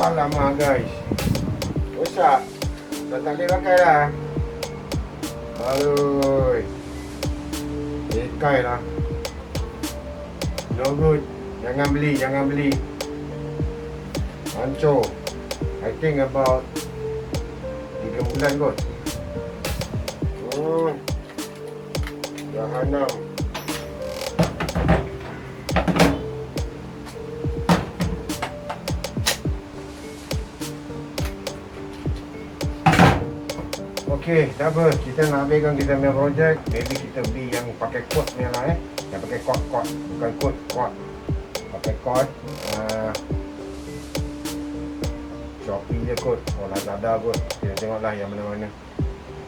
Alamak guys, rosak. Dah tak boleh pakai lah. Aduh, dekai lah. No good. Jangan beli. Hancur. I think about 3 bulan kot. Jahanam. Okey, dah apa? Kita nak habiskan kita punya projek. Maybe kita beli yang pakai kot ni lah Yang pakai kot. Bukan kot. Pakai kot. Shopee je kot. Lazada kot. Kita tengoklah yang mana-mana.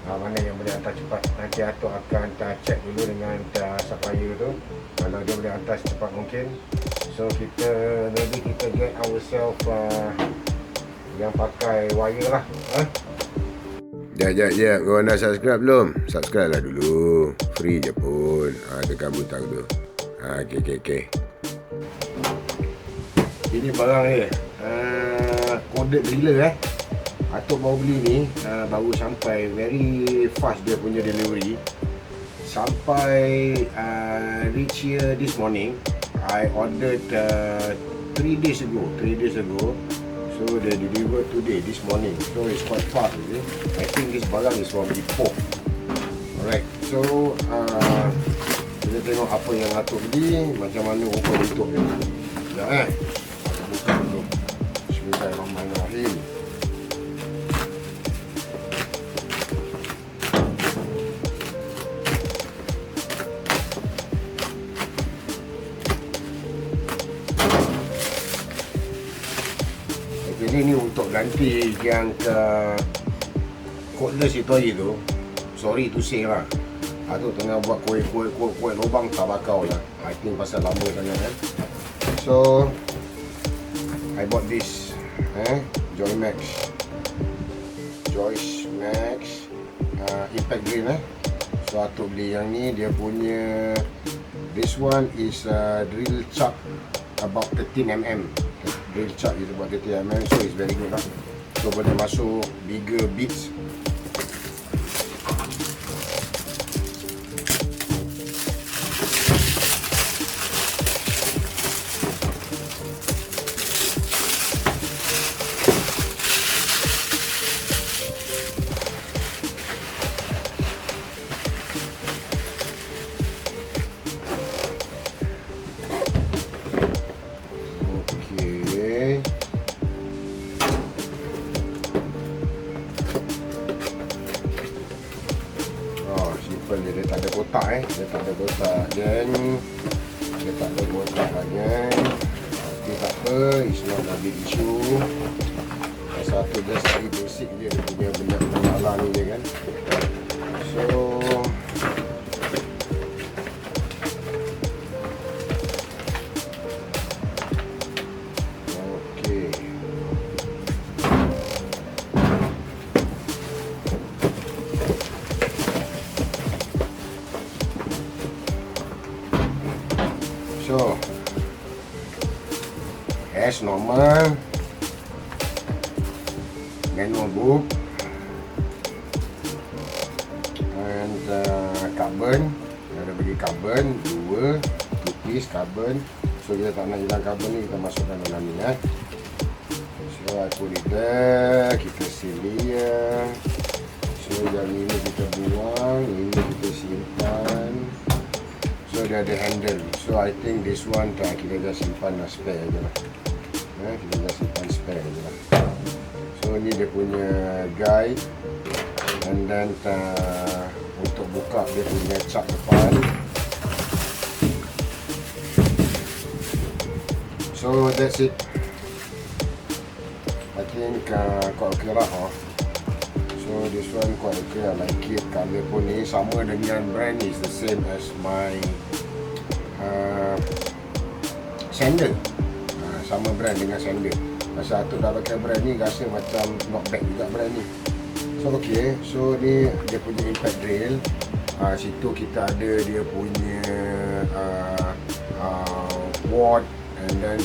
Mana yang boleh hantar cepat. Nanti Atok akan check dulu dengan supplier tu. Kalau dia boleh hantar secepat mungkin. So maybe kita get ourselves yang pakai wire lah. Jap. Korang dah subscribe belum? Subscribe lah dulu. Free je pun. Tekan butang tu. Okay. Ini barang dia. Coded driller Atok baru beli ni. Baru sampai. Very fast dia punya delivery. Sampai reach here this morning. I ordered 3 days ago. So they delivered today, this morning. So it's quite fast, you see. I think this barang is from Ipoh. Alright, so kita tengok apa yang Atok beli, macam mana rupa bentuknya. Sekejap buka dulu. Bismillahirrahmanirrahim. Jadi ni untuk ganti yang ke cordless itu aja tu. Sorry to say lah. Atuk tengah buat kuih lubang tak bakau lah. I think pasal lama sangat So I bought this JOUSTMAX impact drill So Atuk beli yang ni. Dia punya this one is drill chuck about 13mm. Drill chuck is about 13mm, so it's very good lah. So boleh masuk bigger bits. Dia tak ada kotak Dia tak ada kotak Tapi tak apa, it's not a big issue. Satu just lagi basic je dia punya benda masalah ni je kan. So as normal, manual book and carbon. Ada bagi carbon 2 piece carbon. So kita tak nak hilang carbon ni, kita masukkan dalam ni So I put it there, kita seal dia. So yang ini kita buang, ini kita simpan. So dia ada handle. So I think this one kita just simpan spare je lah. Kita dah simpan spare je lah. So ni dia punya guide. And then untuk buka dia punya cap depan. So that's it. I think quite okay lah. So this one quite okay, I like it. Color pun ni sama dengan brand, is the same as my sandal. Sama brand dengan sandal. Masa Atok dah pakai brand ni, rasa macam not bad juga brand ni. So okay, so ni dia punya impact drill. Situ kita ada dia punya wad, and then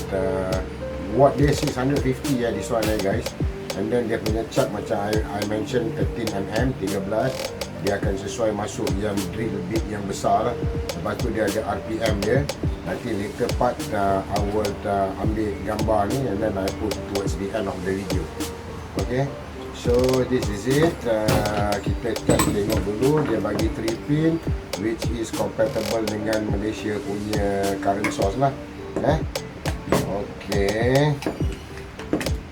watt dia 650 ya, this one guys. And then dia punya chart macam I mention 13mm, 13. Dia akan sesuai masuk yang drill bit yang besar lah. Lepas tu dia ada RPM dia. Nanti later part I will ambil gambar ni and then I put towards the end of the video. Okay, so this is it. Kita test tengok dulu. Dia bagi 3 pin which is compatible dengan Malaysia punya current source lah. Okay,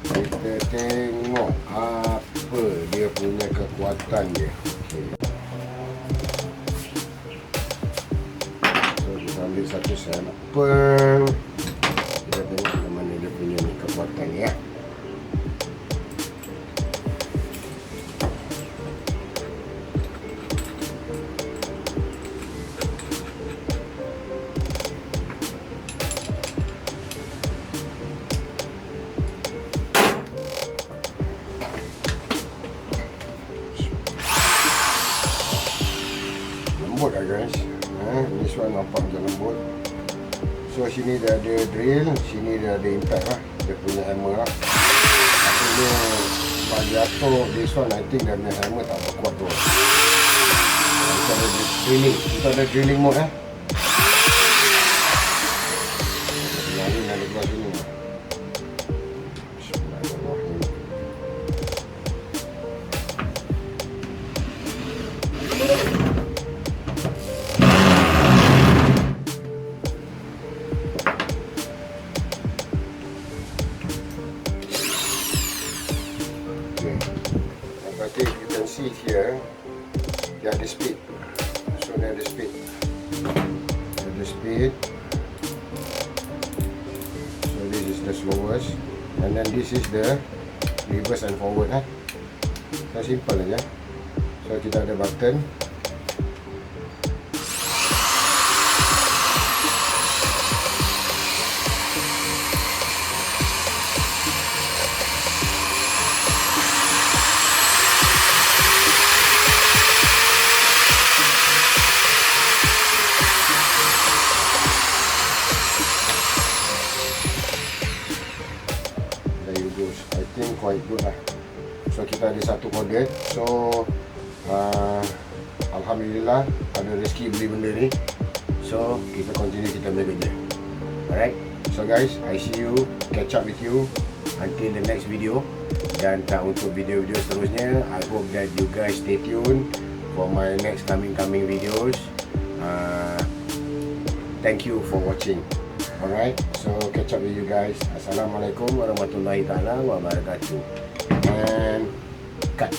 kita tengok apa dia punya kekuatan dia. So kita ambil satu sampel. Kita tengok mana dia punya kekuatan ya. Lembut lah guys. This one nampak macam lembut. So sini dia ada drill, sini dia ada impact lah. Dia punya hammer lah. Maksudnya bagi atok this one, I think dia punya hammer tak berkuat tu. Kita ada drilling, kita ada drilling mode Yang ni ada keluar sini. Bismillahirrahmanirrahim. Okay, you can see here dia ada speed. So dia ada speed. So this is the slowest and then this is the reverse and forward So simple aja. So kita ada button. I think quite good lah. So kita ada satu kode. So Alhamdulillah ada rezeki beli benda ni. So kita continue kita beli benda. Alright. So guys, I see you, catch up with you until the next video. Dan untuk video-video seterusnya, I hope that you guys stay tuned for my next coming videos. Thank you for watching. Alright, so catch up with you guys. Assalamualaikum warahmatullahi taala wabarakatuh. And cut.